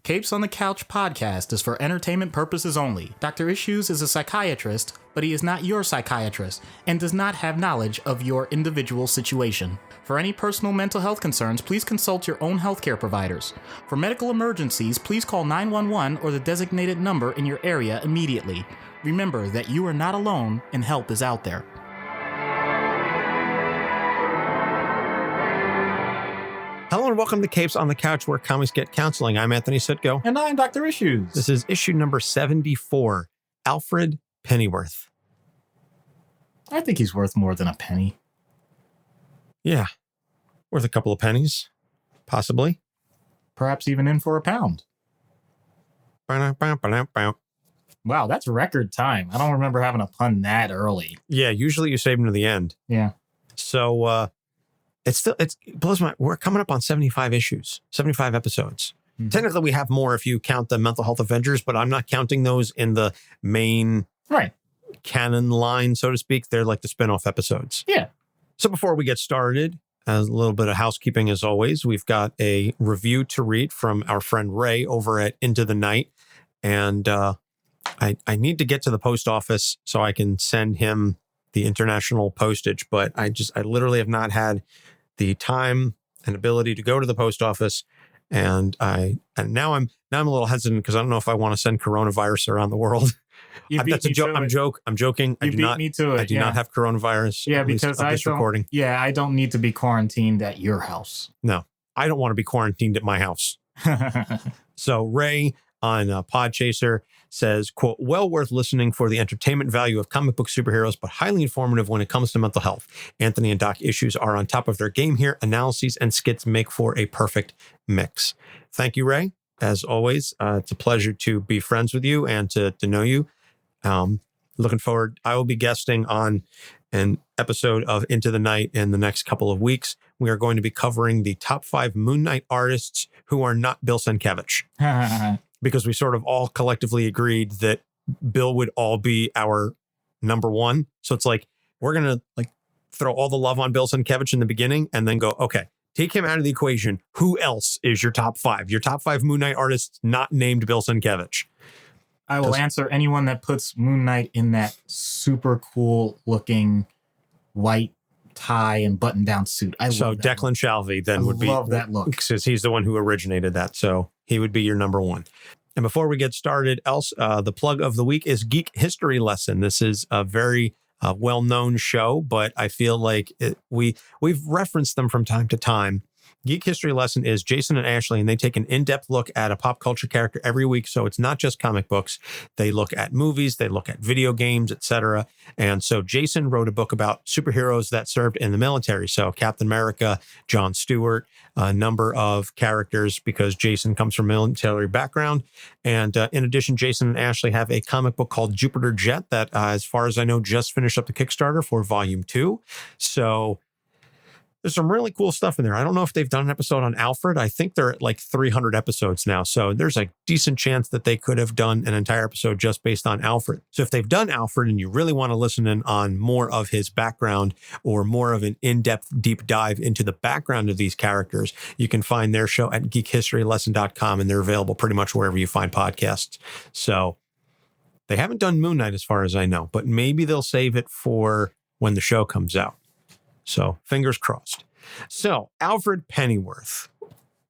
Capes on the Couch podcast is for entertainment purposes only. Dr. Issues is a psychiatrist, but he is not your psychiatrist and does not have knowledge of your individual situation. For any personal mental health concerns, please consult your own healthcare providers. For medical emergencies, please call 911 or the designated number in your area immediately. Remember that you are not alone and help is out there. Hello and welcome to Capes on the Couch, where comics get counseling. I'm Anthony Sitko. And I'm Dr. Issues. This is issue number 74, Alfred Pennyworth. I think he's worth more than a penny. Yeah, worth a couple of pennies, possibly. Perhaps even in for a pound. Wow, that's record time. I don't remember having a pun that early. Yeah, usually you save them to the end. Yeah. So, it blows my, we're coming up on 75 issues, 75 episodes. Mm-hmm. Technically, we have more if you count the Mental Health Avengers, but I'm not counting those in the main canon line, so to speak. They're like the spinoff episodes. Yeah. So before we get started, a little bit of housekeeping as always. We've got a review to read from our friend Ray over at Into the Night. And I need to get to the post office so I can send him the international postage, but I literally have not had the time and ability to go to the post office. And now I'm a little hesitant because I don't know if I want to send coronavirus around the world. That's a joke. I'm joking. You beat me to it. I do not have coronavirus. Yeah, because I don't need to be quarantined at your house. No, I don't want to be quarantined at my house. So Ray on Podchaser says, quote, well worth listening for the entertainment value of comic book superheroes, but highly informative when it comes to mental health. Anthony and Doc Issues are on top of their game here. Analyses and skits make for a perfect mix. Thank you, Ray. As always, it's a pleasure to be friends with you and to know you. Looking forward. I will be guesting on an episode of Into the Night in the next couple of weeks. We are going to be covering the top 5 Moon Knight artists who are not Bill Sienkiewicz. Because we sort of all collectively agreed that Bill would all be our number one. So it's like, we're going to like throw all the love on Bill Sienkiewicz in the beginning and then go, okay, take him out of the equation. Who else is your top 5? Your top 5 Moon Knight artists not named Bill Sienkiewicz. I will answer anyone that puts Moon Knight in that super cool looking white tie and button down suit. So Declan Shalvey then would be. I love that look. Because he's the one who originated that. So he would be your number one. And before we get started, the plug of the week is Geek History Lesson. This is a very well-known show, but I feel like we've referenced them from time to time. Geek History Lesson is Jason and Ashley, and they take an in-depth look at a pop culture character every week. So it's not just comic books. They look at movies, they look at video games, etc. And so Jason wrote a book about superheroes that served in the military. So Captain America, John Stewart, a number of characters because Jason comes from a military background. And in addition, Jason and Ashley have a comic book called Jupiter Jet that, as far as I know, just finished up the Kickstarter for Volume 2. So there's some really cool stuff in there. I don't know if they've done an episode on Alfred. I think they're at like 300 episodes now. So there's a decent chance that they could have done an entire episode just based on Alfred. So if they've done Alfred and you really want to listen in on more of his background or more of an in-depth deep dive into the background of these characters, you can find their show at geekhistorylesson.com, and they're available pretty much wherever you find podcasts. So they haven't done Moon Knight as far as I know, but maybe they'll save it for when the show comes out. So fingers crossed. So Alfred Pennyworth,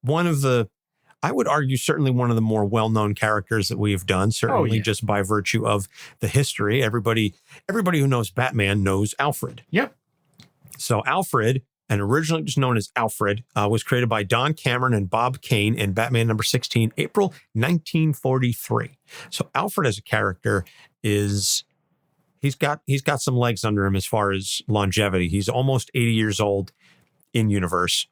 I would argue, certainly one of the more well-known characters that we've done, certainly just by virtue of the history. Everybody who knows Batman knows Alfred. Yep. So Alfred, and originally just known as Alfred, was created by Don Cameron and Bob Kane in Batman number 16, April 1943. So Alfred as a character is... He's got some legs under him as far as longevity. He's almost 80 years old in universe,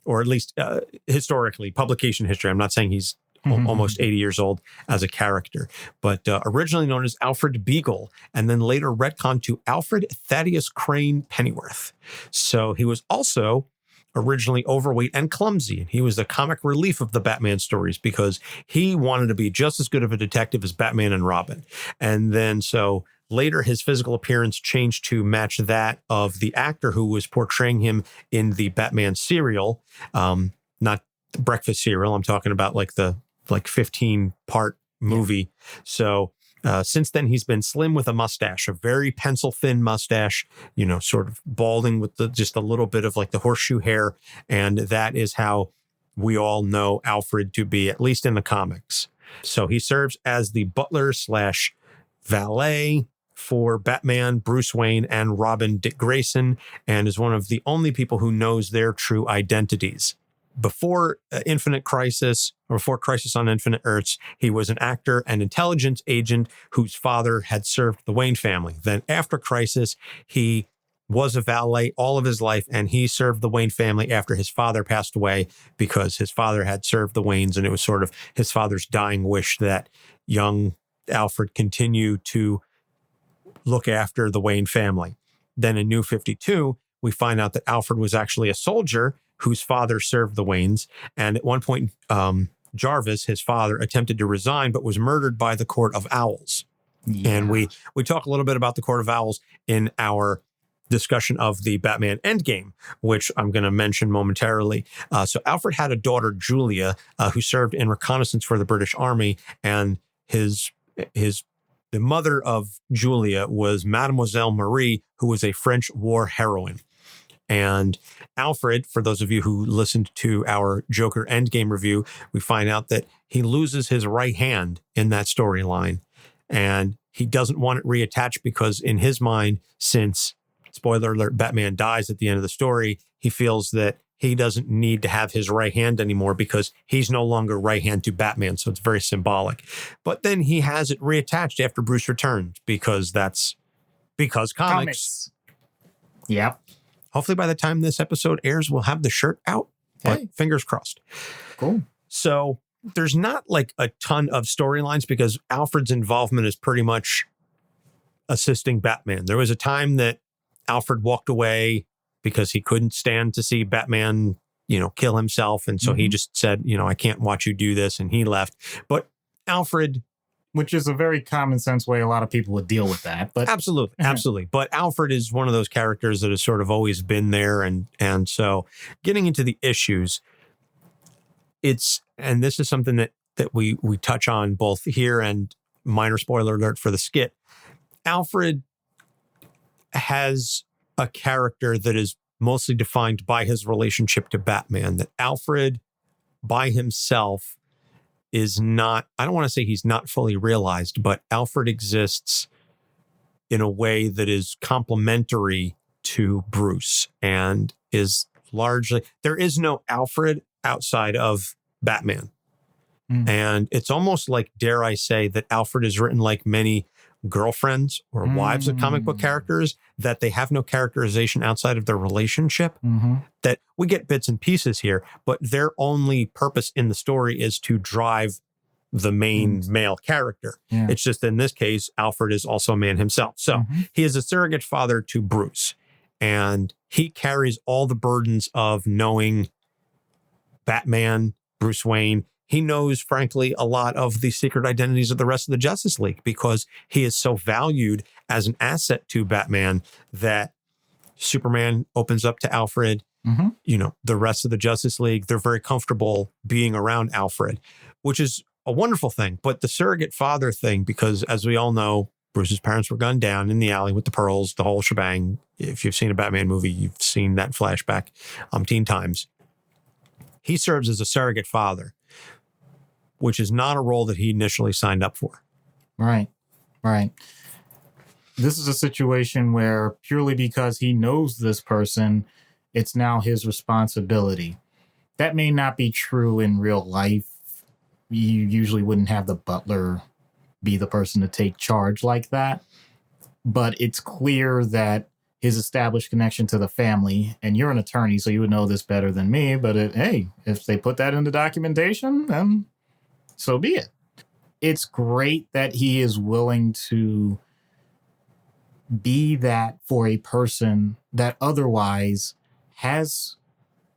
or at least historically, publication history. I'm not saying he's almost 80 years old as a character, but originally known as Alfred Beagle, and then later retconned to Alfred Thaddeus Crane Pennyworth. So he was also originally overweight and clumsy, and he was the comic relief of the Batman stories because he wanted to be just as good of a detective as Batman and Robin. And then so later, his physical appearance changed to match that of the actor who was portraying him in the Batman serial, not the breakfast cereal. I'm talking about like the like 15-part movie. So since then, he's been slim with a mustache, a very pencil thin mustache, sort of balding with just a little bit of like the horseshoe hair. And that is how we all know Alfred to be, at least in the comics. So he serves as the butler / valet for Batman, Bruce Wayne, and Robin Dick Grayson, and is one of the only people who knows their true identities. Before Infinite Crisis, or before Crisis on Infinite Earths, he was an actor and intelligence agent whose father had served the Wayne family. Then after Crisis, he was a valet all of his life, and he served the Wayne family after his father passed away because his father had served the Waynes, and it was sort of his father's dying wish that young Alfred continue to look after the Wayne family. Then in New 52, we find out that Alfred was actually a soldier whose father served the Waynes. And at one point, Jarvis, his father, attempted to resign, but was murdered by the Court of Owls. Yeah. And we talk a little bit about the Court of Owls in our discussion of the Batman Endgame, which I'm going to mention momentarily. So Alfred had a daughter, Julia, who served in reconnaissance for the British Army. And the mother of Julia was Mademoiselle Marie, who was a French war heroine. And Alfred, for those of you who listened to our Joker Endgame review, we find out that he loses his right hand in that storyline. And he doesn't want it reattached because in his mind, since, spoiler alert, Batman dies at the end of the story, he feels that he doesn't need to have his right hand anymore because he's no longer right hand to Batman. So it's very symbolic. But then he has it reattached after Bruce returns because comics. Yep. Hopefully by the time this episode airs, we'll have the shirt out. But fingers crossed. Cool. So there's not like a ton of storylines because Alfred's involvement is pretty much assisting Batman. There was a time that Alfred walked away because he couldn't stand to see Batman, kill himself. And so he just said, I can't watch you do this. And he left. But Alfred... Which is a very common sense way a lot of people would deal with that. But Absolutely. But Alfred is one of those characters that has sort of always been there. And so getting into the issues, and this is something that we touch on both here and minor spoiler alert for the skit. Alfred has a character that is mostly defined by his relationship to Batman, that Alfred by himself is not, I don't want to say he's not fully realized, but Alfred exists in a way that is complementary to Bruce and is largely, there is no Alfred outside of Batman. And it's almost like, dare I say, that Alfred is written like many girlfriends or wives of comic book characters, that they have no characterization outside of their relationship, that we get bits and pieces here, but their only purpose in the story is to drive the main male character. Yeah. It's just in this case, Alfred is also a man himself. So he is a surrogate father to Bruce, and he carries all the burdens of knowing Batman, Bruce Wayne. He knows, frankly, a lot of the secret identities of the rest of the Justice League because he is so valued as an asset to Batman that Superman opens up to Alfred. The rest of the Justice League, they're very comfortable being around Alfred, which is a wonderful thing. But the surrogate father thing, because as we all know, Bruce's parents were gunned down in the alley with the pearls, the whole shebang. If you've seen a Batman movie, you've seen that flashback umpteen times. He serves as a surrogate father, which is not a role that he initially signed up for. Right. This is a situation where purely because he knows this person, it's now his responsibility. That may not be true in real life. You usually wouldn't have the butler be the person to take charge like that. But it's clear that his established connection to the family, and you're an attorney, so you would know this better than me, but if they put that in the documentation, then so be it. It's great that he is willing to be that for a person that otherwise has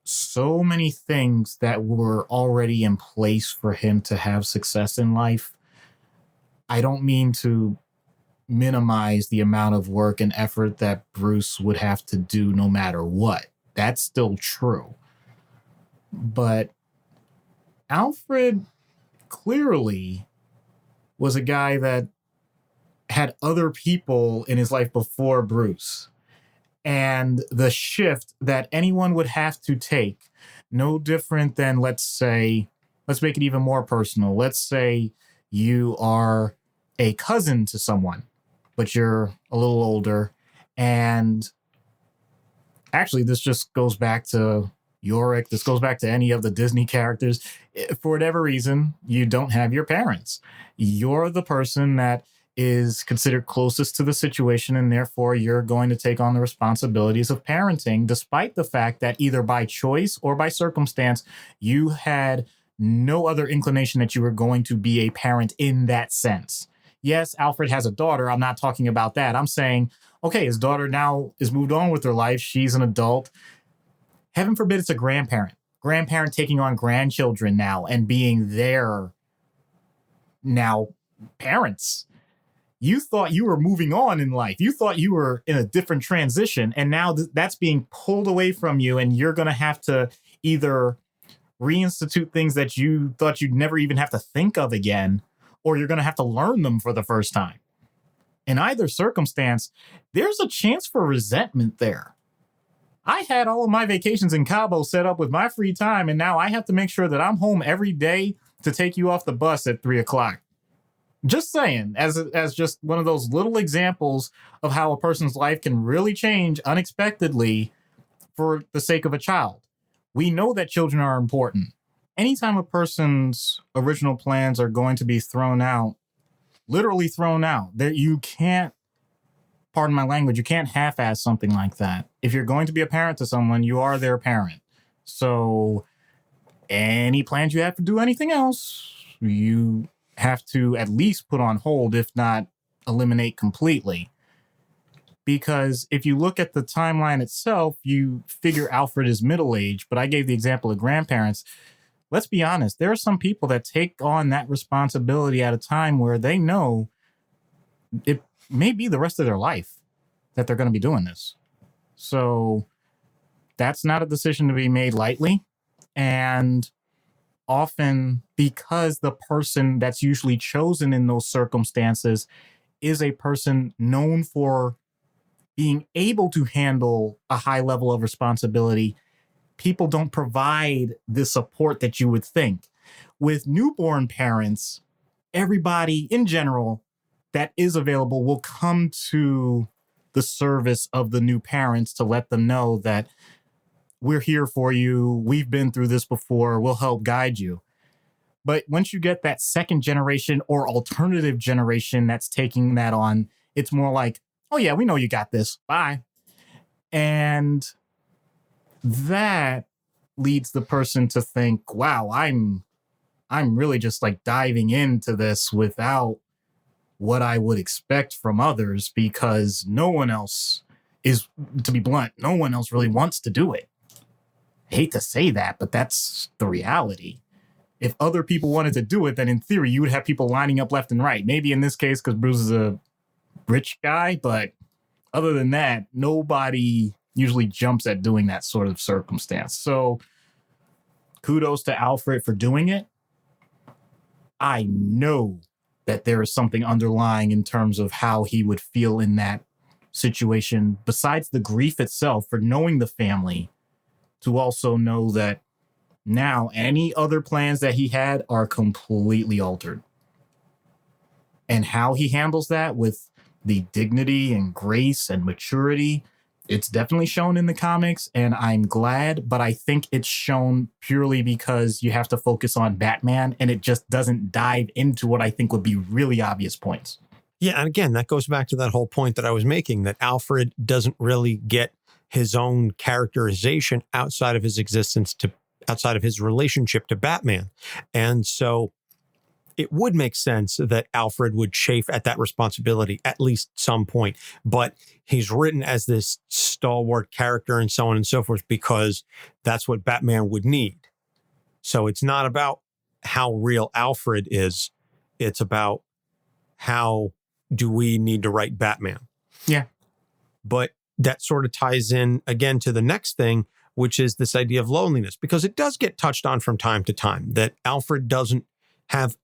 so many things that were already in place for him to have success in life. I don't mean to minimize the amount of work and effort that Bruce would have to do no matter what. That's still true. But Alfred clearly was a guy that had other people in his life before Bruce. And the shift that anyone would have to take, no different than, let's make it even more personal. Let's say you are a cousin to someone, but you're a little older. And actually, this just goes back to Yorick. This goes back to any of the Disney characters. For whatever reason, you don't have your parents. You're the person that is considered closest to the situation, and therefore you're going to take on the responsibilities of parenting, despite the fact that either by choice or by circumstance, you had no other inclination that you were going to be a parent in that sense. Yes, Alfred has a daughter. I'm not talking about that. I'm saying, okay, his daughter now is moved on with her life. She's an adult. Heaven forbid it's a grandparent. Grandparent taking on grandchildren now and being their now parents. You thought you were moving on in life. You thought you were in a different transition. And now that's being pulled away from you. And you're going to have to either reinstitute things that you thought you'd never even have to think of again, or you're going to have to learn them for the first time. In either circumstance, there's a chance for resentment there. I had all of my vacations in Cabo set up with my free time, and now I have to make sure that I'm home every day to take you off the bus at 3:00. Just saying, as just one of those little examples of how a person's life can really change unexpectedly for the sake of a child. We know that children are important. Anytime a person's original plans are going to be thrown out, literally thrown out, that you can't, pardon my language, you can't half-ass something like that. If you're going to be a parent to someone, you are their parent. So any plans you have to do anything else, you have to at least put on hold, if not eliminate completely. Because if you look at the timeline itself, you figure Alfred is middle-aged, but I gave the example of grandparents. Let's be honest, there are some people that take on that responsibility at a time where they know it may be the rest of their life that they're going to be doing this. So that's not a decision to be made lightly. And often, because the person that's usually chosen in those circumstances is a person known for being able to handle a high level of responsibility, people don't provide the support that you would think. With newborn parents, everybody in general that is available will come to the service of the new parents to let them know that we're here for you. We've been through this before. We'll help guide you. But once you get that second generation or alternative generation that's taking that on, it's more like, oh yeah, we know you got this. Bye. And that leads the person to think, wow, I'm really just like diving into this without what I would expect from others, because no one else is, to be blunt, no one else really wants to do it. I hate to say that, but that's the reality. If other people wanted to do it, then in theory, you would have people lining up left and right. Maybe in this case, because Bruce is a rich guy, but other than that, nobody usually jumps at doing that sort of circumstance. So kudos to Alfred for doing it. I know that there is something underlying in terms of how he would feel in that situation, besides the grief itself for knowing the family, to also know that now any other plans that he had are completely altered. And how he handles that with the dignity and grace and maturity, it's definitely shown in the comics, and I'm glad, but I think it's shown purely because you have to focus on Batman, and it just doesn't dive into what I think would be really obvious points. Yeah, and again, that goes back to that whole point that I was making, that Alfred doesn't really get his own characterization outside of his existence, outside of his relationship to Batman. And so it would make sense that Alfred would chafe at that responsibility at least some point. But he's written as this stalwart character and so on and so forth because that's what Batman would need. So it's not about how real Alfred is. It's about how do we need to write Batman. Yeah. But that sort of ties in again to the next thing, which is this idea of loneliness, because it does get touched on from time to time that Alfred doesn't have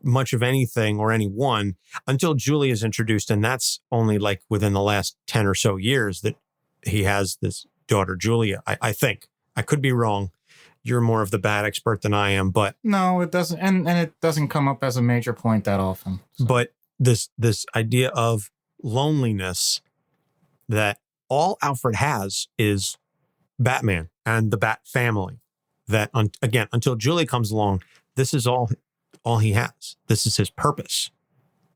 much of anything or anyone until Julie is introduced. And that's only like within the last 10 or so years that he has this daughter, Julia. I think. I could be wrong. You're more of the bad expert than I am, but No, it doesn't. And it doesn't come up as a major point that often. So. But this idea of loneliness that all Alfred has is Batman and the Bat family. That, again, until Julie comes along, this is all he has. This is his purpose.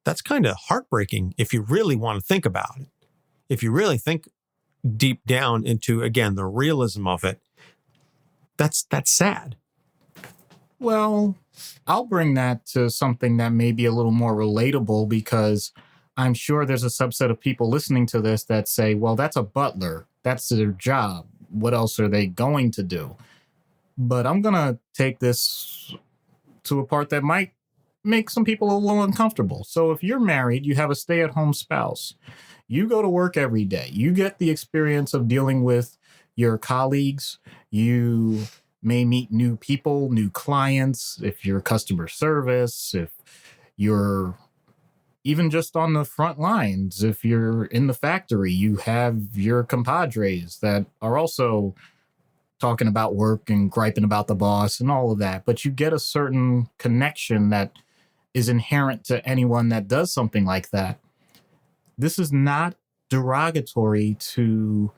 That's kind of heartbreaking if you really want to think about it. If you really think deep down into, again, the realism of it, that's sad. Well, I'll bring that to something that may be a little more relatable, because I'm sure there's a subset of people listening to this that say, well, that's a butler. That's their job. What else are they going to do? But I'm going to take this to a part that might make some people a little uncomfortable. So if you're married, you have a stay-at-home spouse, you go to work every day, you get the experience of dealing with your colleagues, you may meet new people, new clients, if you're customer service, if you're even just on the front lines, if you're in the factory, you have your compadres that are also talking about work and griping about the boss and all of that. But you get a certain connection that is inherent to anyone that does something like that. This is not derogatory to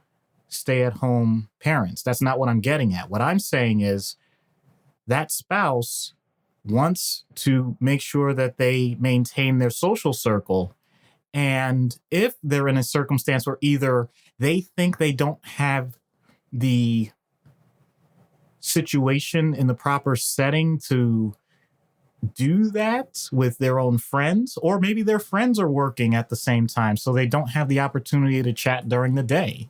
stay-at-home parents. That's not what I'm getting at. What I'm saying is that spouse wants to make sure that they maintain their social circle. And if they're in a circumstance where either they think they don't have the situation in the proper setting to do that with their own friends, or maybe their friends are working at the same time, so they don't have the opportunity to chat during the day,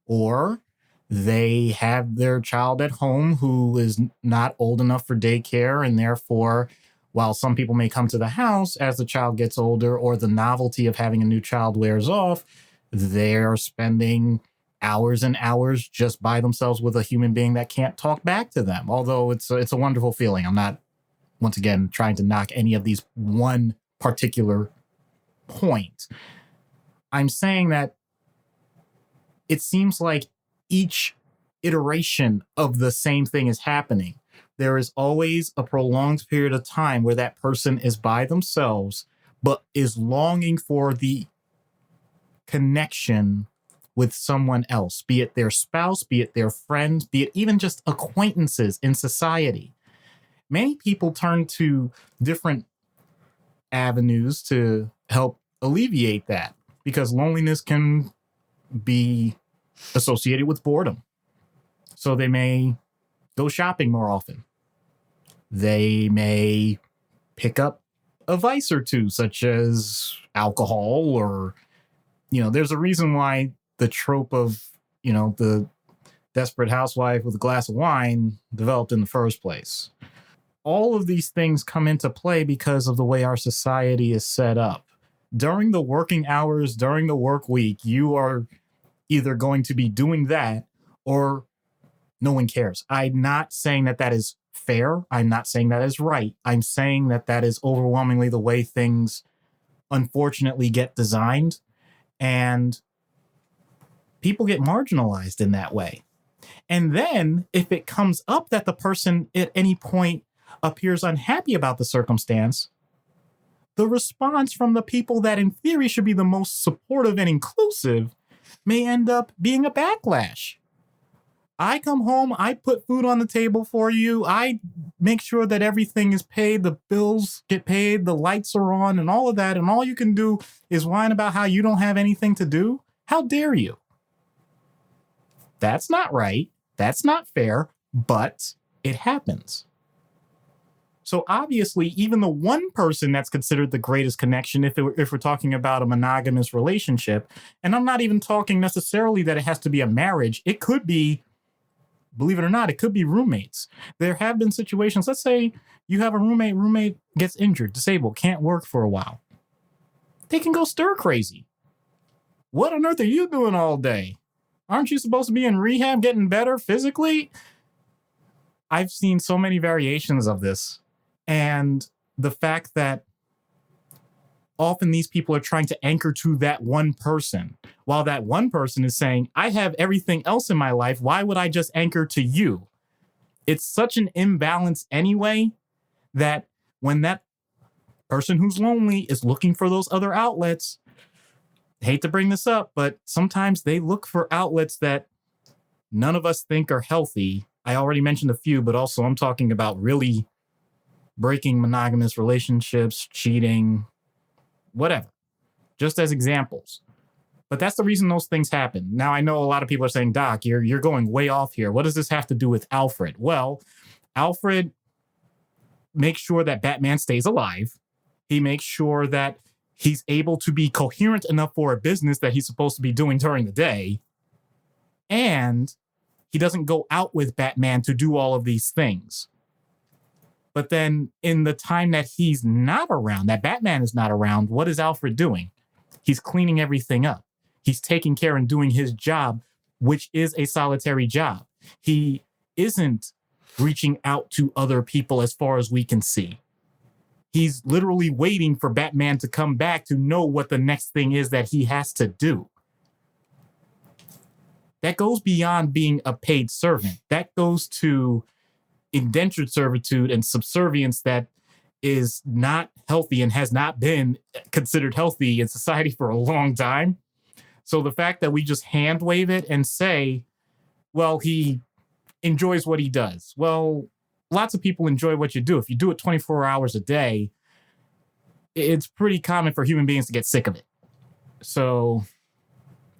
or they have their child at home who is not old enough for daycare, and therefore, while some people may come to the house as the child gets older or the novelty of having a new child wears off, they're spending hours and hours just by themselves with a human being that can't talk back to them. Although it's a wonderful feeling. I'm not, once again, trying to knock any of these one particular point. I'm saying that it seems like each iteration of the same thing is happening. There is always a prolonged period of time where that person is by themselves, but is longing for the connection with someone else, be it their spouse, be it their friends, be it even just acquaintances in society. Many people turn to different avenues to help alleviate that, because loneliness can be associated with boredom. So they may go shopping more often. They may pick up a vice or two, such as alcohol, or, there's a reason why the trope of, the desperate housewife with a glass of wine developed in the first place. All of these things come into play because of the way our society is set up. During the working hours, during the work week, you are either going to be doing that or no one cares. I'm not saying that that is fair. I'm not saying that is right. I'm saying that that is overwhelmingly the way things unfortunately get designed. And people get marginalized in that way. And then if it comes up that the person at any point appears unhappy about the circumstance, the response from the people that in theory should be the most supportive and inclusive may end up being a backlash. I come home, I put food on the table for you, I make sure that everything is paid, the bills get paid, the lights are on, and all of that, and all you can do is whine about how you don't have anything to do? How dare you? That's not right. That's not fair, but it happens. So obviously, even the one person that's considered the greatest connection, if we're talking about a monogamous relationship, and I'm not even talking necessarily that it has to be a marriage, it could be, believe it or not, it could be roommates. There have been situations, let's say you have a roommate gets injured, disabled, can't work for a while. They can go stir crazy. What on earth are you doing all day? Aren't you supposed to be in rehab getting better physically? I've seen so many variations of this. And the fact that often these people are trying to anchor to that one person, while that one person is saying, I have everything else in my life. Why would I just anchor to you? It's such an imbalance anyway, that when that person who's lonely is looking for those other outlets, hate to bring this up, but sometimes they look for outlets that none of us think are healthy. I already mentioned a few, but also I'm talking about really breaking monogamous relationships, cheating, whatever, just as examples. But that's the reason those things happen. Now, I know a lot of people are saying, Doc, you're going way off here. What does this have to do with Alfred? Well, Alfred makes sure that Batman stays alive. He makes sure that he's able to be coherent enough for a business that he's supposed to be doing during the day. And he doesn't go out with Batman to do all of these things. But then in the time that he's not around, that Batman is not around, what is Alfred doing? He's cleaning everything up. He's taking care and doing his job, which is a solitary job. He isn't reaching out to other people as far as we can see. He's literally waiting for Batman to come back to know what the next thing is that he has to do. That goes beyond being a paid servant. That goes to indentured servitude and subservience that is not healthy and has not been considered healthy in society for a long time. So the fact that we just hand wave it and say, well, he enjoys what he does. Well, lots of people enjoy what you do. If you do it 24 hours a day, it's pretty common for human beings to get sick of it. So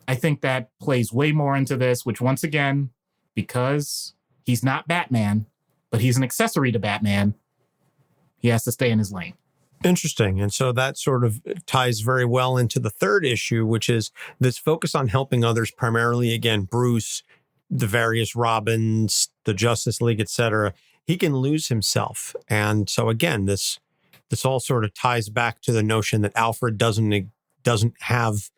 I think that plays way more into this, which once again, because he's not Batman, but he's an accessory to Batman, he has to stay in his lane. Interesting. And so that sort of ties very well into the third issue, which is this focus on helping others, primarily, again, Bruce, the various Robins, the Justice League, etc. He can lose himself. And so again, this all sort of ties back to the notion that Alfred doesn't have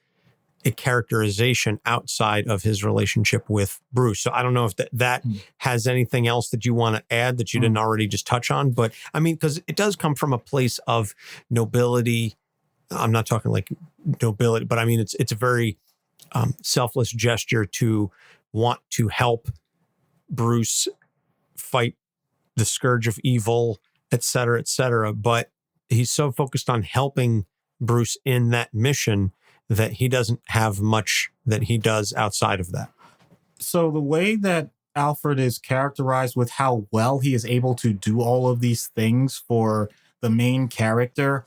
a characterization outside of his relationship with Bruce. So I don't know if that has anything else that you want to add that you didn't already just touch on. But I mean, because it does come from a place of nobility. I'm not talking like nobility, but I mean, it's a very selfless gesture to want to help Bruce fight the scourge of evil, et cetera, et cetera. But he's so focused on helping Bruce in that mission that he doesn't have much that he does outside of that. So the way that Alfred is characterized with how well he is able to do all of these things for the main character,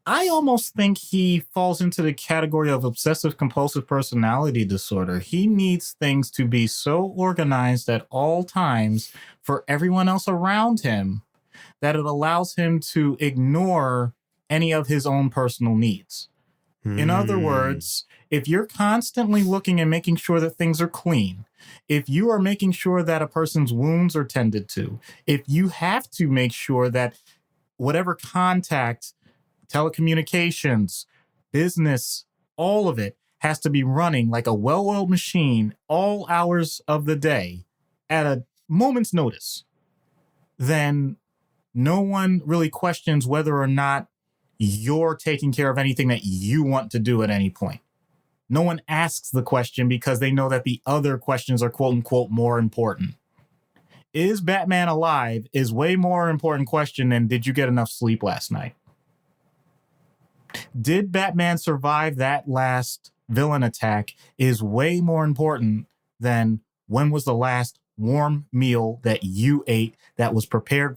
I almost think he falls into the category of obsessive compulsive personality disorder. He needs things to be so organized at all times for everyone else around him that it allows him to ignore any of his own personal needs. In other words, if you're constantly looking and making sure that things are clean, if you are making sure that a person's wounds are tended to, if you have to make sure that whatever contact, telecommunications, business, all of it has to be running like a well-oiled machine all hours of the day at a moment's notice, then no one really questions whether or not you're taking care of anything that you want to do at any point. No one asks the question because they know that the other questions are quote unquote more important. Is Batman alive is way more important question than did you get enough sleep last night? Did Batman survive that last villain attack is way more important than when was the last warm meal that you ate that was prepared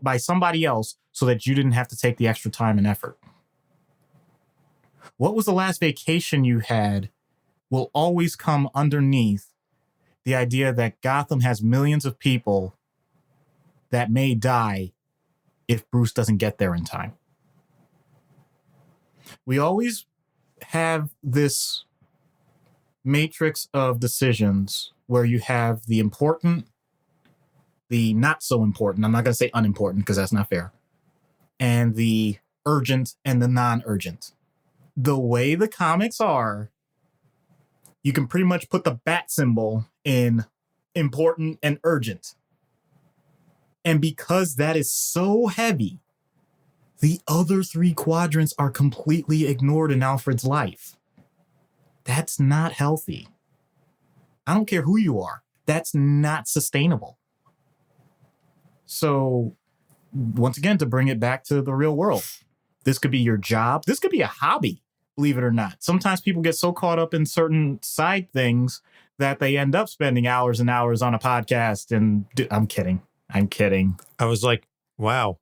by somebody else so that you didn't have to take the extra time and effort. What was the last vacation you had will always come underneath the idea that Gotham has millions of people that may die if Bruce doesn't get there in time. We always have this matrix of decisions where you have the important, the not so important. I'm not going to say unimportant because that's not fair. And the urgent and the non-urgent. The way the comics are, you can pretty much put the bat symbol in important and urgent. And because that is so heavy, the other 3 quadrants are completely ignored in Alfred's life. That's not healthy. I don't care who you are. That's not sustainable. So, once again, to bring it back to the real world, this could be your job. This could be a hobby, believe it or not. Sometimes people get so caught up in certain side things that they end up spending hours and hours on a podcast. And I'm kidding. I was like, wow.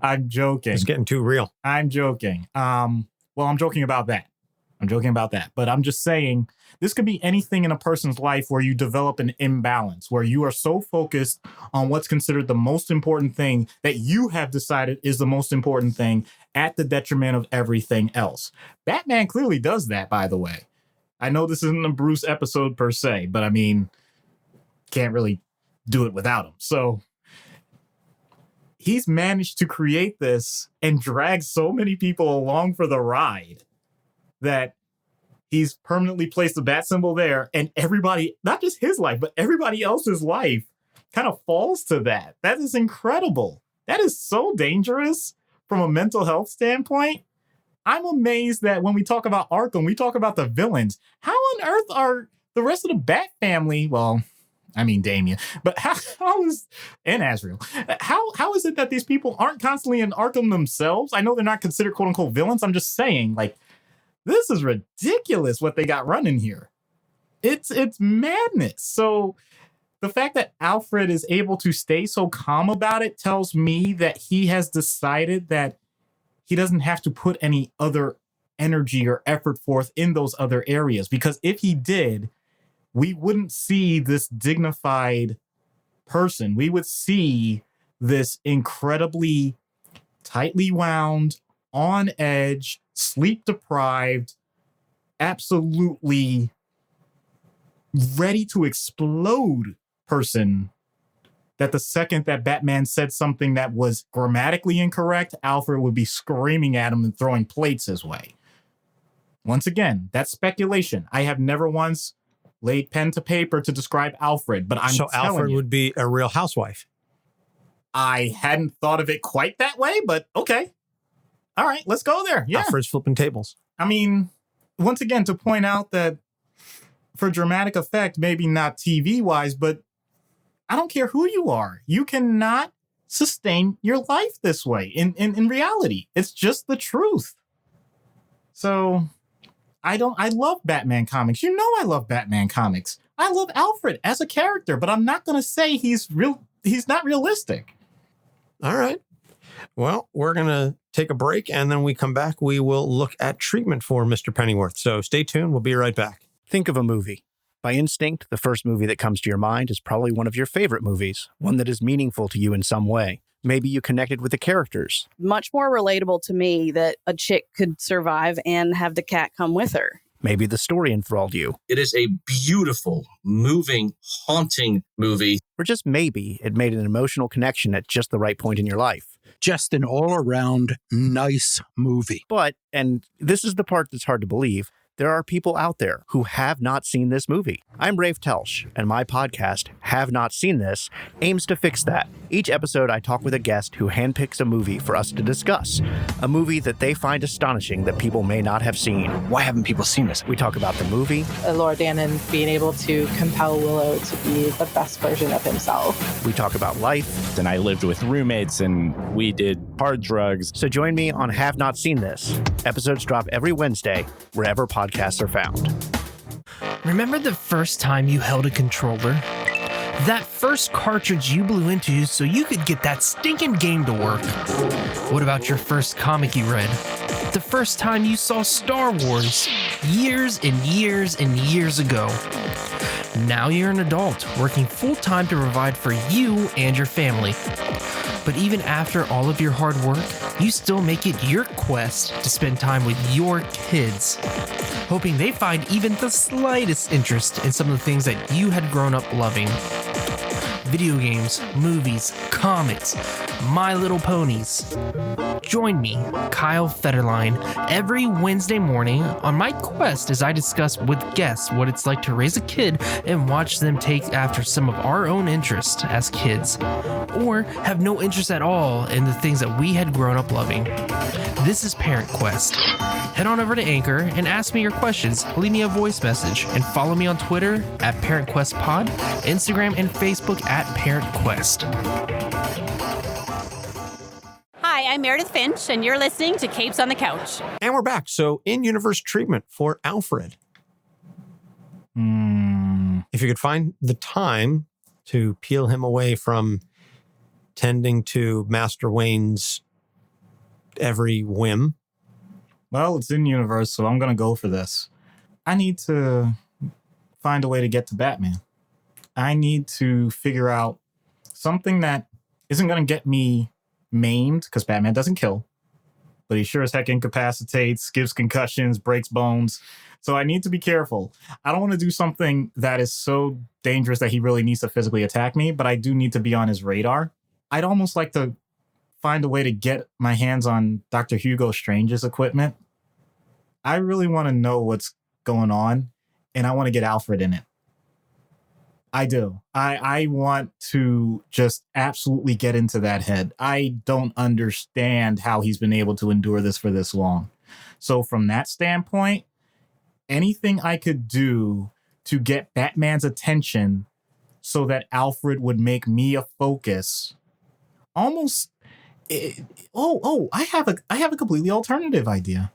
I'm joking. It's getting too real. I'm joking. I'm joking about that. But I'm just saying, this could be anything in a person's life where you develop an imbalance, where you are so focused on what's considered the most important thing that you have decided is the most important thing at the detriment of everything else. Batman clearly does that, by the way. I know this isn't a Bruce episode per se, but I mean, can't really do it without him. So he's managed to create this and drag so many people along for the ride that he's permanently placed the bat symbol there, and everybody, not just his life, but everybody else's life kind of falls to that. That is incredible. That is so dangerous from a mental health standpoint. I'm amazed that when we talk about Arkham, we talk about the villains. How on earth are the rest of the Bat family? Well, I mean, Damian, but how is, and Azrael, how is it that these people aren't constantly in Arkham themselves? I know they're not considered quote unquote villains. I'm just saying, like, this is ridiculous what they got running here. It's madness. So the fact that Alfred is able to stay so calm about it tells me that he has decided that he doesn't have to put any other energy or effort forth in those other areas. Because if he did, we wouldn't see this dignified person. We would see this incredibly tightly wound, on edge, sleep deprived, absolutely ready to explode person that the second that Batman said something that was grammatically incorrect, Alfred would be screaming at him and throwing plates his way. Once again, that's speculation. I have never once laid pen to paper to describe Alfred, but I'm so telling Alfred you, would be a real housewife. I hadn't thought of it quite that way, but okay. All right, let's go there. Yeah. Alfred's flipping tables. I mean, once again, to point out that for dramatic effect, maybe not TV-wise, but I don't care who you are. You cannot sustain your life this way in reality. It's just the truth. So I love Batman comics. You know I love Batman comics. I love Alfred as a character, but I'm not going to say he's not realistic. All right. Well, we're going to take a break, and then we come back, we will look at treatment for Mr. Pennyworth. So stay tuned. We'll be right back. Think of a movie. By instinct, the first movie that comes to your mind is probably one of your favorite movies, one that is meaningful to you in some way. Maybe you connected with the characters. Much more relatable to me that a chick could survive and have the cat come with her. Maybe the story enthralled you. It is a beautiful, moving, haunting movie. Or just maybe it made an emotional connection at just the right point in your life. Just an all-around nice movie. But, and this is the part that's hard to believe, there are people out there who have not seen this movie. I'm Rafe Telsch, and my podcast, Have Not Seen This, aims to fix that. Each episode, I talk with a guest who handpicks a movie for us to discuss. A movie that they find astonishing that people may not have seen. Why haven't people seen this? We talk about the movie. Laura Dannon being able to compel Willow to be the best version of himself. We talk about life. And I lived with roommates and we did hard drugs. So join me on Have Not Seen This. Episodes drop every Wednesday, wherever podcasts are found. Remember the first time you held a controller? That first cartridge you blew into so you could get that stinking game to work? What about your first comic you read? The first time you saw Star Wars years and years and years ago? Now you're an adult working full-time to provide for you and your family. But even after all of your hard work, you still make it your quest to spend time with your kids, hoping they find even the slightest interest in some of the things that you had grown up loving. Video games, movies, comics, My Little Ponies. Join me, Kyle Federline, every Wednesday morning on my quest as I discuss with guests what it's like to raise a kid and watch them take after some of our own interests as kids, or have no interest at all in the things that we had grown up loving. This is Parent Quest. Head on over to Anchor and ask me your questions, leave me a voice message, and follow me on Twitter at Parent Quest Pod, Instagram and Facebook at Parent Quest. Hi, I'm Meredith Finch, and you're listening to Capes on the Couch. And we're back. So, in-universe treatment for Alfred. If you could find the time to peel him away from tending to Master Wayne's every whim. Well, it's in universe, so I'm going to go for this. I need to find a way to get to Batman. I need to figure out something that isn't going to get me maimed, because Batman doesn't kill, but he sure as heck incapacitates, gives concussions, breaks bones. So I need to be careful. I don't want to do something that is so dangerous that he really needs to physically attack me, but I do need to be on his radar. I'd almost like to find a way to get my hands on Dr. Hugo Strange's equipment. I really want to know what's going on, and I want to get Alfred in it. I do. I want to just absolutely get into that head. I don't understand how he's been able to endure this for this long. So from that standpoint, anything I could do to get Batman's attention so that Alfred would make me a focus, almost... I have a completely alternative idea.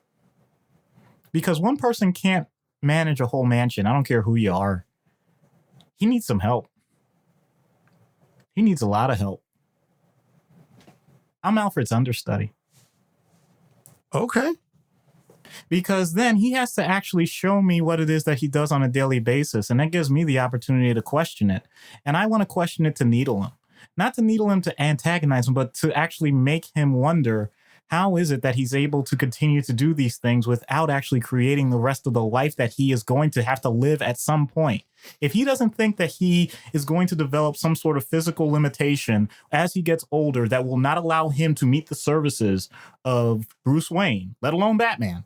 Because one person can't manage a whole mansion. I don't care who you are. He needs some help. He needs a lot of help. I'm Alfred's understudy. Okay. Because then he has to actually show me what it is that he does on a daily basis. And that gives me the opportunity to question it. And I want to question it to needle him. Not to needle him to antagonize him, but to actually make him wonder, how is it that he's able to continue to do these things without actually creating the rest of the life that he is going to have to live at some point? If he doesn't think that he is going to develop some sort of physical limitation as he gets older that will not allow him to meet the services of Bruce Wayne, let alone Batman,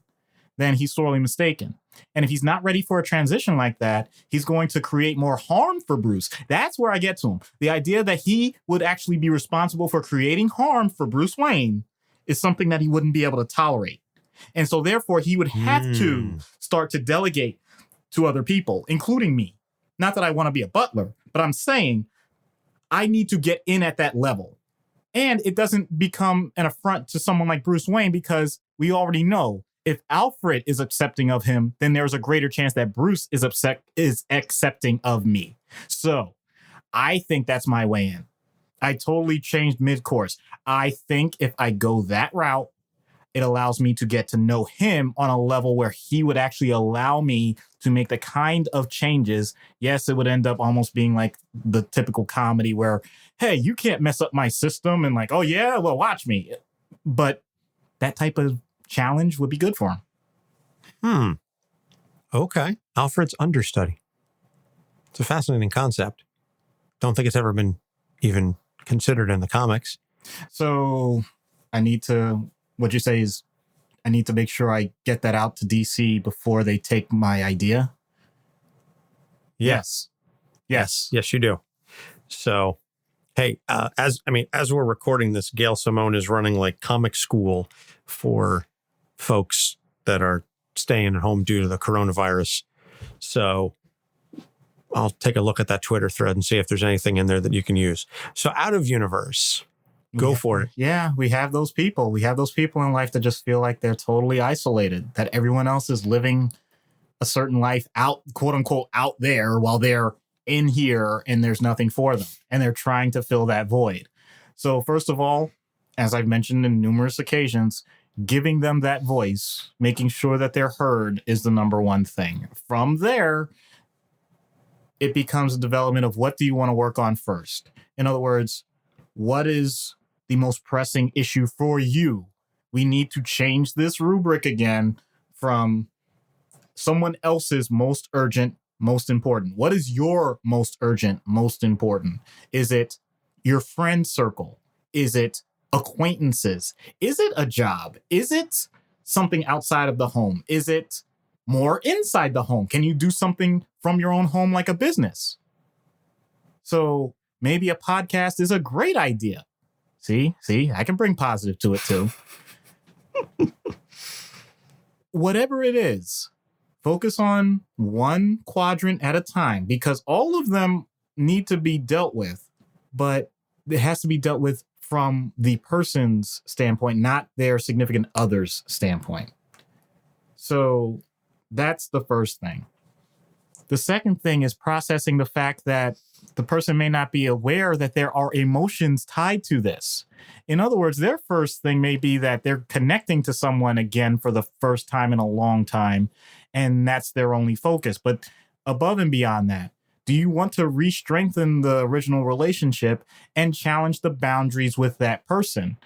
then he's sorely mistaken. And if he's not ready for a transition like that, he's going to create more harm for Bruce. That's where I get to him. The idea that he would actually be responsible for creating harm for Bruce Wayne is something that he wouldn't be able to tolerate. And so therefore he would have to start to delegate to other people, including me. Not that I want to be a butler, but I'm saying I need to get in at that level. And it doesn't become an affront to someone like Bruce Wayne, because we already know if Alfred is accepting of him, then there's a greater chance that Bruce is accepting of me. So I think that's my way in. I totally changed mid-course. I think if I go that route, it allows me to get to know him on a level where he would actually allow me to make the kind of changes. Yes, it would end up almost being like the typical comedy where, hey, you can't mess up my system, and like, oh yeah, well, watch me. But that type of challenge would be good for him. Okay. Alfred's understudy. It's a fascinating concept. Don't think it's ever been even considered in the comics. So I need to, what you say is I need to make sure I get that out to DC before they take my idea. Yes, you do. So, hey, as we're recording this, Gail Simone is running like comic school for folks that are staying at home due to the coronavirus. So I'll take a look at that Twitter thread and see if there's anything in there that you can use. So out of universe, go for it. Yeah, we have those people. We have those people in life that just feel like they're totally isolated, that everyone else is living a certain life out, quote unquote, out there while they're in here and there's nothing for them. And they're trying to fill that void. So first of all, as I've mentioned in numerous occasions, giving them that voice, making sure that they're heard is the number one thing. From there, it becomes a development of what do you want to work on first? In other words, what is the most pressing issue for you? We need to change this rubric again from someone else's most urgent, most important. What is your most urgent, most important? Is it your friend circle? Is it acquaintances? Is it a job? Is it something outside of the home? Is it more inside the home? Can you do something from your own home like a business? So maybe a podcast is a great idea. See, I can bring positive to it too. Whatever it is, focus on one quadrant at a time, because all of them need to be dealt with, but it has to be dealt with from the person's standpoint, not their significant other's standpoint. So that's the first thing. The second thing is processing the fact that the person may not be aware that there are emotions tied to this. In other words, their first thing may be that they're connecting to someone again for the first time in a long time, and that's their only focus. But above and beyond that, do you want to re-strengthen the original relationship and challenge the boundaries with that person?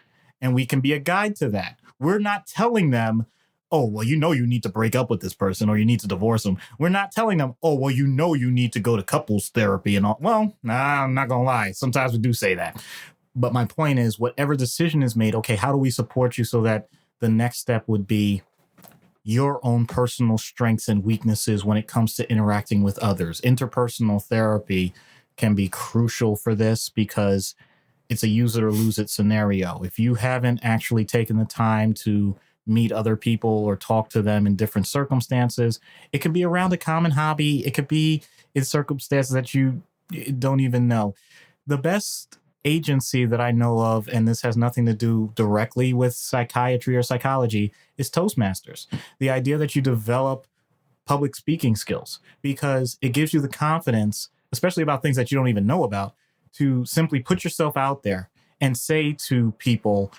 And we can be a guide to that. We're not telling them, oh, well, you need to break up with this person or you need to divorce them. We're not telling them, oh, well, you need to go to couples therapy and all. Well, I'm not going to lie. Sometimes we do say that. But my point is, whatever decision is made, okay, how do we support you so that the next step would be your own personal strengths and weaknesses when it comes to interacting with others? Interpersonal therapy can be crucial for this because it's a use it or lose it scenario. If you haven't actually taken the time to meet other people or talk to them in different circumstances, it could be around a common hobby. It could be in circumstances that you don't even know. The best agency that I know of, and this has nothing to do directly with psychiatry or psychology, is Toastmasters. The idea that you develop public speaking skills, because it gives you the confidence, especially about things that you don't even know about, to simply put yourself out there and say to people,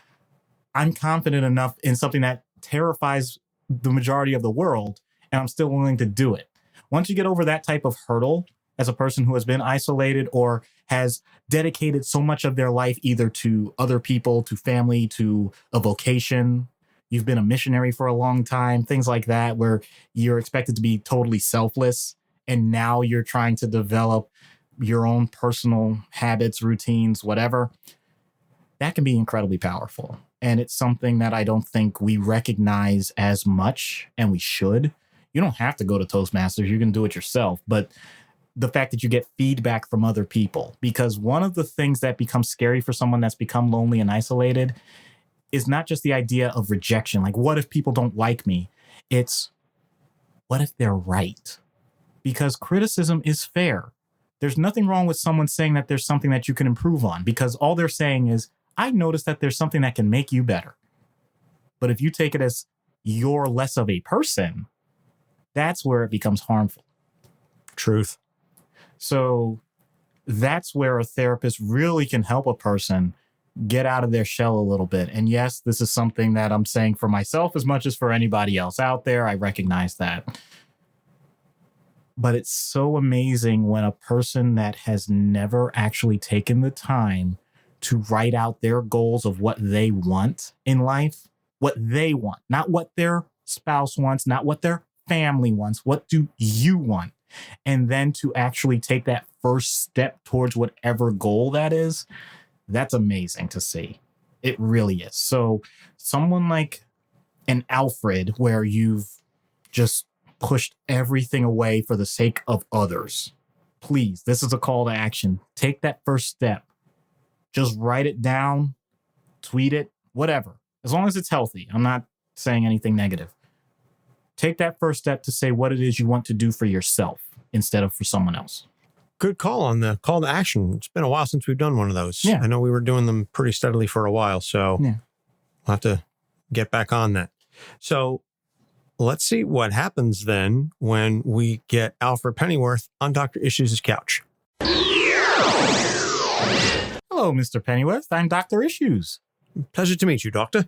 I'm confident enough in something that terrifies the majority of the world, and I'm still willing to do it. Once you get over that type of hurdle, as a person who has been isolated or has dedicated so much of their life either to other people, to family, to a vocation, you've been a missionary for a long time, things like that, where you're expected to be totally selfless, and now you're trying to develop your own personal habits, routines, whatever, that can be incredibly powerful. And it's something that I don't think we recognize as much, and we should. You don't have to go to Toastmasters. You can do it yourself. But the fact that you get feedback from other people, because one of the things that becomes scary for someone that's become lonely and isolated is not just the idea of rejection. Like, what if people don't like me? It's, what if they're right? Because criticism is fair. There's nothing wrong with someone saying that there's something that you can improve on, because all they're saying is, I noticed that there's something that can make you better. But if you take it as you're less of a person, that's where it becomes harmful. Truth. So that's where a therapist really can help a person get out of their shell a little bit. And yes, this is something that I'm saying for myself as much as for anybody else out there. I recognize that. But it's so amazing when a person that has never actually taken the time to write out their goals of what they want in life, what they want, not what their spouse wants, not what their family wants, what do you want? And then to actually take that first step towards whatever goal that is, that's amazing to see. It really is. So someone like an Alfred, where you've just pushed everything away for the sake of others, please, this is a call to action. Take that first step. Just write it down, tweet it, whatever. As long as it's healthy. I'm not saying anything negative. Take that first step to say what it is you want to do for yourself instead of for someone else. Good call on the call to action. It's been a while since we've done one of those. Yeah. I know we were doing them pretty steadily for a while, so yeah. We'll have to get back on that. So let's see what happens then when we get Alfred Pennyworth on Dr. Issues' couch. Hello, Mr. Pennyworth. I'm Dr. Issues. Pleasure to meet you, Doctor.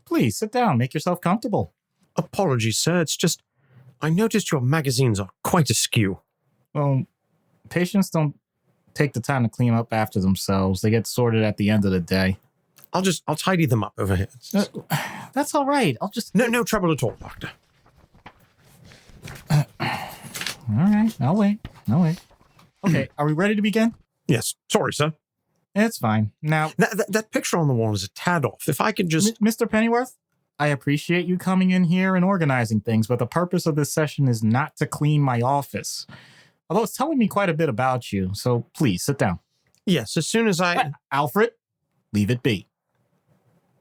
Please sit down. Make yourself comfortable. Apologies, sir. It's just, I noticed your magazines are quite askew. Well, patients don't take the time to clean up after themselves. They get sorted at the end of the day. I'll tidy them up over here. That's all right. No trouble at all, Doctor. All right. I'll wait. Okay. Are we ready to begin? Yes. Sorry, sir. It's fine. Now, That picture on the wall is a tad off. If I could just... Mr. Pennyworth, I appreciate you coming in here and organizing things, but the purpose of this session is not to clean my office. Although it's telling me quite a bit about you, so please sit down. Yes, as soon as I... Alfred, leave it be.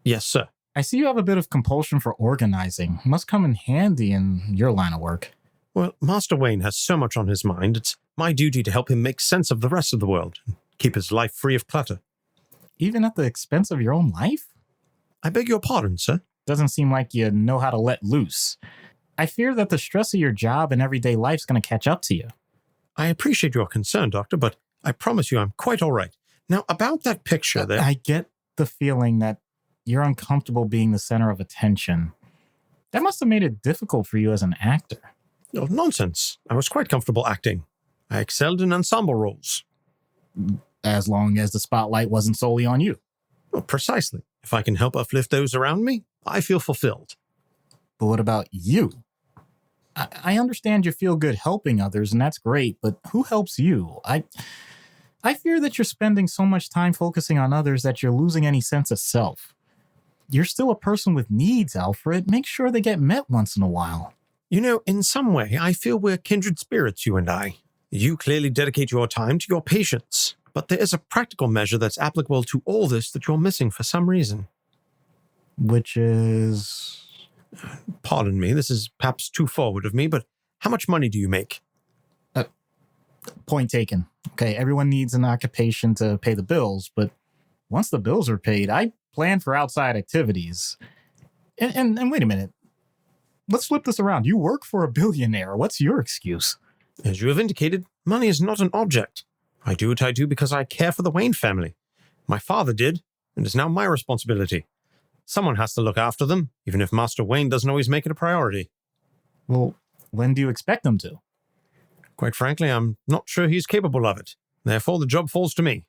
Yes, sir. I see you have a bit of compulsion for organizing. Must come in handy in your line of work. Well, Master Wayne has so much on his mind, it's my duty to help him make sense of the rest of the world and keep his life free of clutter. Even at the expense of your own life? I beg your pardon, sir. Doesn't seem like you know how to let loose. I fear that the stress of your job and everyday life's going to catch up to you. I appreciate your concern, Doctor, but I promise you I'm quite all right. Now, about that picture there... I get the feeling that you're uncomfortable being the center of attention. That must have made it difficult for you as an actor. Oh, nonsense. I was quite comfortable acting. I excelled in ensemble roles. As long as the spotlight wasn't solely on you. Well, precisely. If I can help uplift those around me, I feel fulfilled. But what about you? I understand you feel good helping others, and that's great, but who helps you? I fear that you're spending so much time focusing on others that you're losing any sense of self. You're still a person with needs, Alfred. Make sure they get met once in a while. You know, in some way, I feel we're kindred spirits, you and I. You clearly dedicate your time to your patients, but there is a practical measure that's applicable to all this that you're missing for some reason. Which is... Pardon me, this is perhaps too forward of me, but how much money do you make? Point taken. Okay, everyone needs an occupation to pay the bills, but once the bills are paid, I plan for outside activities. And wait a minute. Let's flip this around. You work for a billionaire. What's your excuse? As you have indicated, money is not an object. I do what I do because I care for the Wayne family. My father did, and it's now my responsibility. Someone has to look after them, even if Master Wayne doesn't always make it a priority. Well, when do you expect them to? Quite frankly, I'm not sure he's capable of it. Therefore, the job falls to me.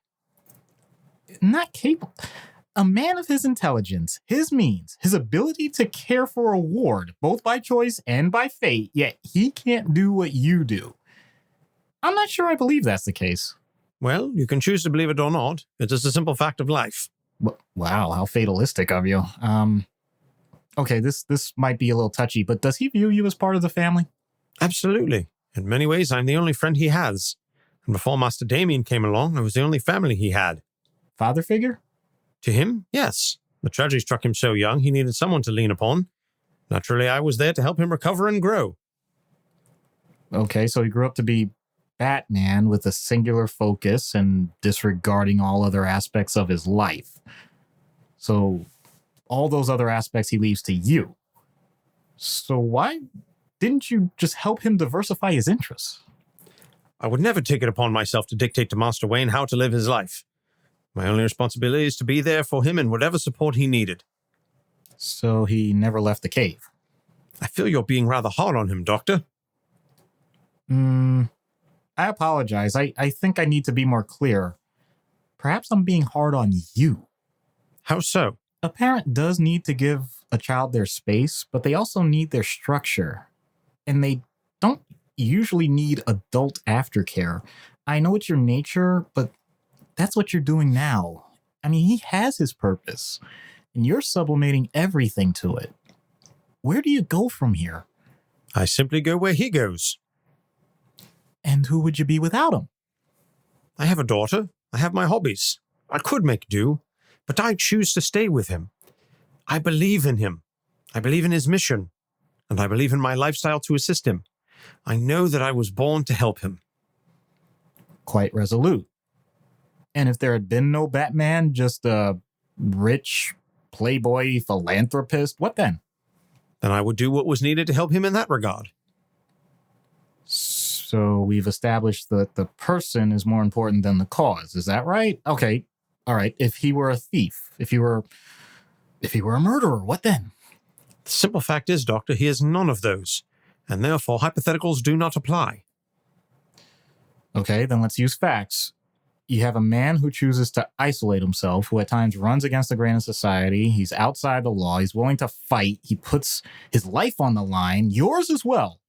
Not capable? A man of his intelligence, his means, his ability to care for a ward, both by choice and by fate, yet he can't do what you do. I'm not sure I believe that's the case. Well, you can choose to believe it or not. It's just a simple fact of life. Wow, how fatalistic of you. Okay, this might be a little touchy, but does he view you as part of the family? Absolutely. In many ways, I'm the only friend he has. And before Master Damien came along, I was the only family he had. Father figure? To him, yes. The tragedy struck him so young, he needed someone to lean upon. Naturally, I was there to help him recover and grow. Okay, so he grew up to be Batman with a singular focus and disregarding all other aspects of his life. So all those other aspects he leaves to you. So why didn't you just help him diversify his interests? I would never take it upon myself to dictate to Master Wayne how to live his life. My only responsibility is to be there for him in whatever support he needed. So he never left the cave? I feel you're being rather hard on him, Doctor. I apologize. I think I need to be more clear. Perhaps I'm being hard on you. How so? A parent does need to give a child their space, but they also need their structure. And they don't usually need adult aftercare. I know it's your nature, but that's what you're doing now. I mean, he has his purpose, and you're sublimating everything to it. Where do you go from here? I simply go where he goes. And who would you be without him? I have a daughter. I have my hobbies. I could make do, but I choose to stay with him. I believe in him. I believe in his mission, and I believe in my lifestyle to assist him. I know that I was born to help him. Quite resolute. And if there had been no Batman, just a rich playboy philanthropist, what then? Then I would do what was needed to help him in that regard. So we've established that the person is more important than the cause. Is that right? Okay. All right. If he were a thief, if he were a murderer, what then? The simple fact is, Doctor, he is none of those, and therefore hypotheticals do not apply. Okay, then let's use facts. You have a man who chooses to isolate himself, who at times runs against the grain of society. He's outside the law. He's willing to fight. He puts his life on the line, yours as well.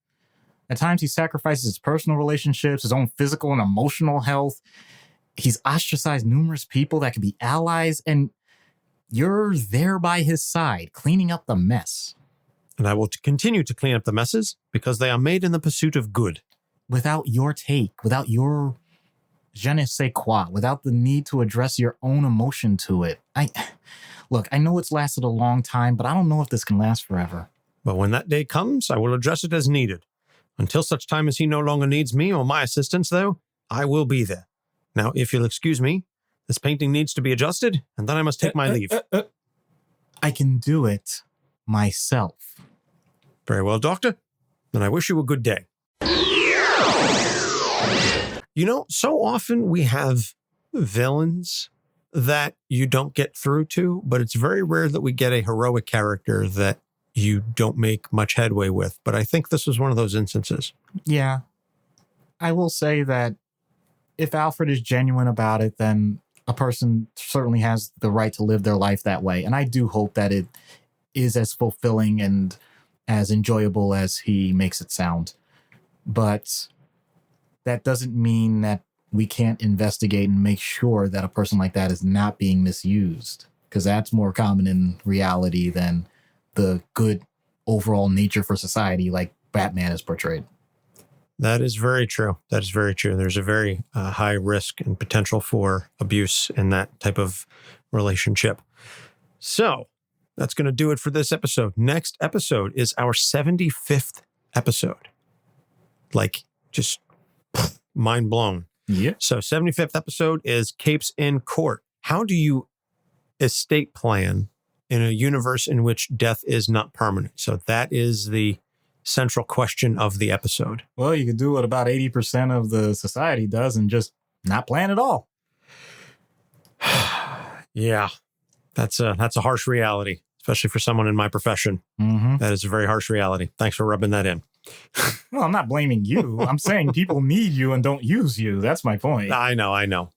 At times he sacrifices his personal relationships, his own physical and emotional health. He's ostracized numerous people that could be allies, and you're there by his side, cleaning up the mess. And I will continue to clean up the messes because they are made in the pursuit of good. Without your take, without your je ne sais quoi, without the need to address your own emotion to it. Look, I know it's lasted a long time, but I don't know if this can last forever. But when that day comes, I will address it as needed. Until such time as he no longer needs me or my assistance, though, I will be there. Now, if you'll excuse me, this painting needs to be adjusted, and then I must take my leave. I can do it myself. Very well, Doctor. Then I wish you a good day. You know, so often we have villains that you don't get through to, but it's very rare that we get a heroic character that you don't make much headway with. But I think this was one of those instances. Yeah. I will say that if Alfred is genuine about it, then a person certainly has the right to live their life that way. And I do hope that it is as fulfilling and as enjoyable as he makes it sound. But that doesn't mean that we can't investigate and make sure that a person like that is not being misused, because that's more common in reality than the good overall nature for society like Batman is portrayed. That is very true. That is very true. There's a very high risk and potential for abuse in that type of relationship. So that's going to do it for this episode. Next episode is our 75th episode. Like, just mind blown. Yeah. So 75th episode is Capes in Court. How do you estate plan in a universe in which death is not permanent? So that is the central question of the episode. Well, you could do what about 80% of the society does and just not plan at all. Yeah, that's a harsh reality, especially for someone in my profession. Mm-hmm. That is a very harsh reality. Thanks for rubbing that in. Well, I'm not blaming you. I'm saying people need you and don't use you. That's my point. I know.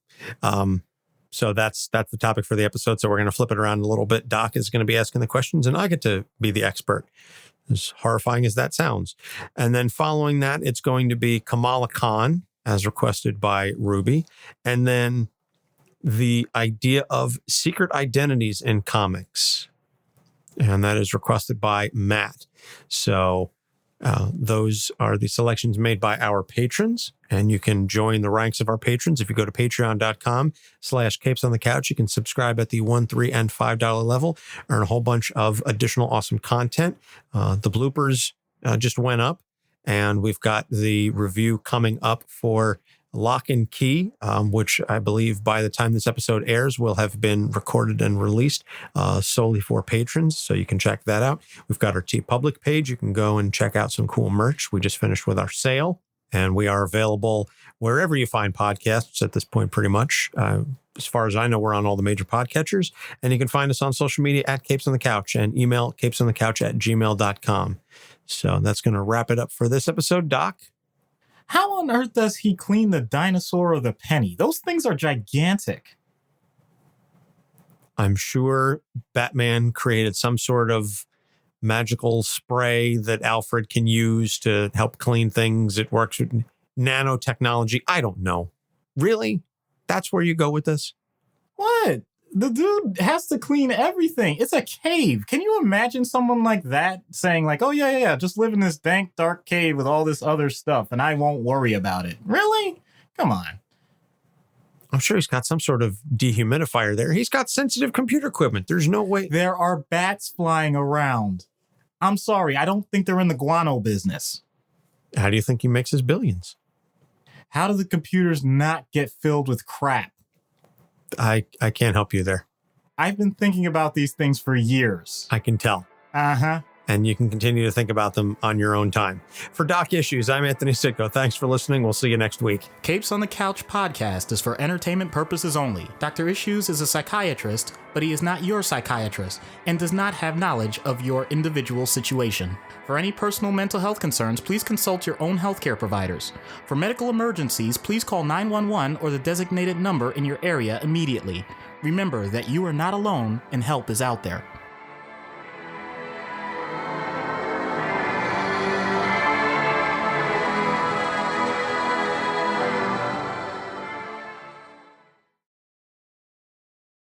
So that's the topic for the episode. So we're going to flip it around a little bit. Doc is going to be asking the questions and I get to be the expert. As horrifying as that sounds. And then following that, it's going to be Kamala Khan, as requested by Ruby. And then the idea of secret identities in comics. And that is requested by Matt. So those are the selections made by our patrons. And you can join the ranks of our patrons. If you go to patreon.com/capesonthecouch, you can subscribe at the $1, $3, and $5 level, earn a whole bunch of additional awesome content. The bloopers just went up, and we've got the review coming up for Lock and Key, which I believe by the time this episode airs will have been recorded and released solely for patrons. So you can check that out. We've got our TeePublic page. You can go and check out some cool merch. We just finished with our sale, and we are available wherever you find podcasts at this point, pretty much. As far as I know, we're on all the major podcatchers, and you can find us on social media at Capes on the Couch and email capesonthecouch@gmail.com. So that's going to wrap it up for this episode. Doc? How on earth does he clean the dinosaur or the penny? Those things are gigantic. I'm sure Batman created some sort of magical spray that Alfred can use to help clean things. It works with nanotechnology. I don't know. Really? That's where you go with this? What? The dude has to clean everything. It's a cave. Can you imagine someone like that saying like, oh, yeah, just live in this dank, dark cave with all this other stuff and I won't worry about it? Really? Come on. I'm sure he's got some sort of dehumidifier there. He's got sensitive computer equipment. There's no way. There are bats flying around. I'm sorry. I don't think they're in the guano business. How do you think he makes his billions? How do the computers not get filled with crap? I can't help you there. I've been thinking about these things for years. I can tell. Uh-huh. And you can continue to think about them on your own time. For Doc Issues, I'm Anthony Sitko. Thanks for listening. We'll see you next week. Capes on the Couch podcast is for entertainment purposes only. Dr. Issues is a psychiatrist, but he is not your psychiatrist and does not have knowledge of your individual situation. For any personal mental health concerns, please consult your own healthcare providers. For medical emergencies, please call 911 or the designated number in your area immediately. Remember that you are not alone and help is out there.